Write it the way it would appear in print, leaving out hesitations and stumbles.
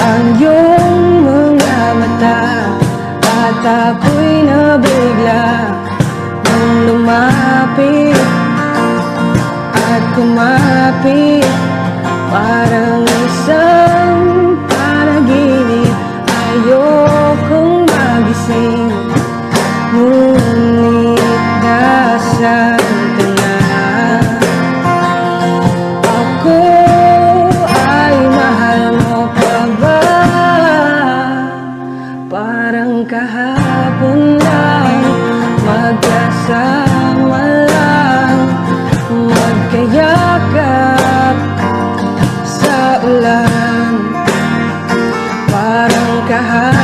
ang iyong mga mata at ako'y nabigla nung lumapit at kumapit. Parang isang panaginip, ayokong magising, ngunit nasaan ka na. Ako ay mahal mo pa ba? Parang kahapon lang, magkasama lang, magkayakap sa ulan. Parang kahapon